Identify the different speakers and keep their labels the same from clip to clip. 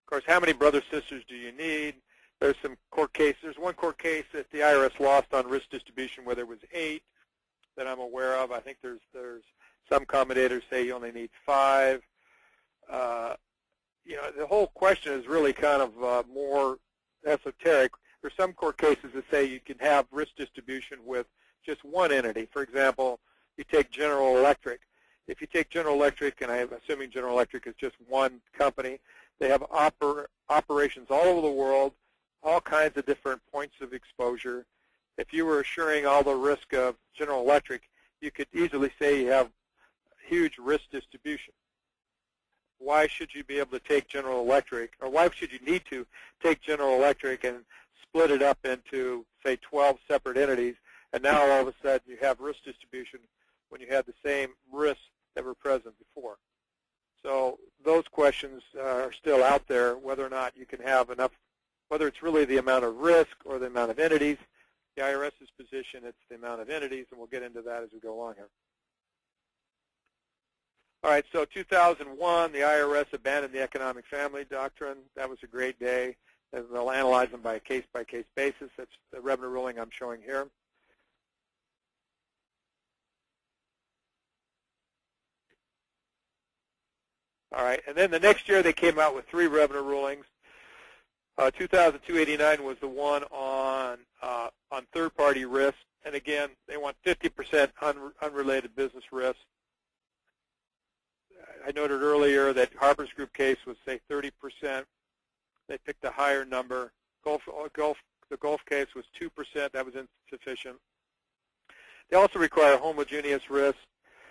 Speaker 1: Of course, how many brother sisters do you need? There's some court cases. There's one court case that the IRS lost on risk distribution where there was 8 that I'm aware of. I think there's some commentators say you only need 5. The whole question is really kind of more esoteric. There's some court cases that say you can have risk distribution with just one entity. For example, you take General Electric. If you take General Electric, and I'm assuming General Electric is just one company, they have operations all over the world, all kinds of different points of exposure. If you were assuring all the risk of General Electric, you could easily say you have huge risk distribution. Why should you be able to take General Electric, or why should you need to take General Electric and split it up into, say, 12 separate entities, and now all of a sudden you have risk distribution when you had the same risks that were present before? So those questions are still out there, whether or not you can have enough, whether it's really the amount of risk or the amount of entities. The IRS's position, it's the amount of entities, and we'll get into that as we go along here. All right, so 2001, the IRS abandoned the economic family doctrine. That was a great day. And they'll analyze them by a case-by-case basis. That's the revenue ruling I'm showing here. All right, and then the next year they came out with 3 revenue rulings. 2002-89 was the one on third-party risk, and again, they want 50% unrelated business risk. I noted earlier that Harper's Group case was, say, 30%. They picked a higher number. The Gulf case was 2%. That was insufficient. They also require homogeneous risk.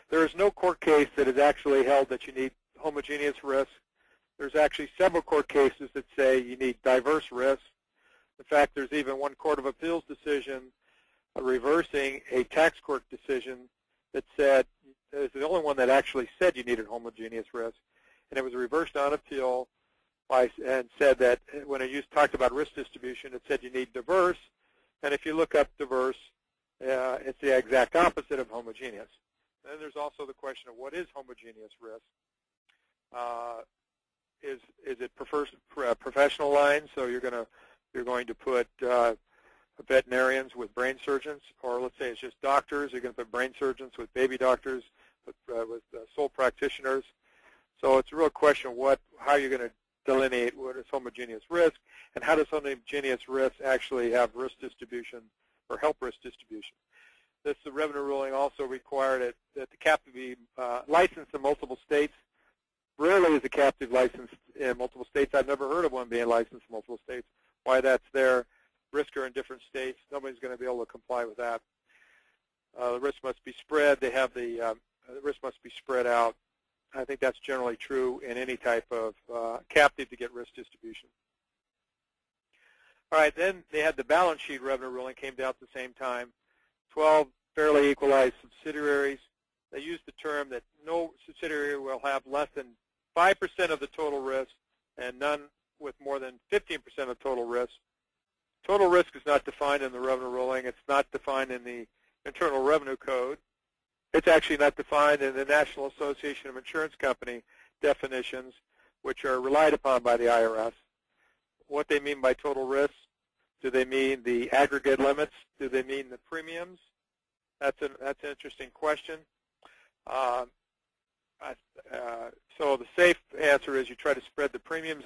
Speaker 1: There is no court case that has actually held that you need homogeneous risk. There's actually several court cases that say you need diverse risk. In fact, there's even one Court of Appeals decision reversing a tax court decision that said, it's the only one that actually said you needed homogeneous risk, and it was reversed on appeal and said that when it talked about risk distribution, it said you need diverse, and if you look up diverse, it's the exact opposite of homogeneous. And then there's also the question of what is homogeneous risk. Is it professional lines? So you're going to put veterinarians with brain surgeons, or let's say it's just doctors. You're going to put brain surgeons with baby doctors, with sole practitioners. So it's a real question of how you're going to delineate what is homogeneous risk, and how does homogeneous risk actually have risk distribution or help risk distribution. The revenue ruling also required that the captive be licensed in multiple states. Rarely is a captive licensed in multiple states. I've never heard of one being licensed in multiple states. Why that's there? Risk are in different states. Nobody's going to be able to comply with that. The risk must be spread. The risk must be spread out. I think that's generally true in any type of captive to get risk distribution. All right, then they had the balance sheet revenue ruling came down at the same time. 12 fairly equalized subsidiaries. They used the term that no subsidiary will have less than 5% of the total risk and none with more than 15% of total risk. Total risk is not defined in the revenue ruling. It's not defined in the Internal Revenue Code. It's actually not defined in the National Association of Insurance Company definitions, which are relied upon by the IRS. What they mean by total risk? Do they mean the aggregate limits? Do they mean the premiums? That's an interesting question. So the safe answer is you try to spread the premiums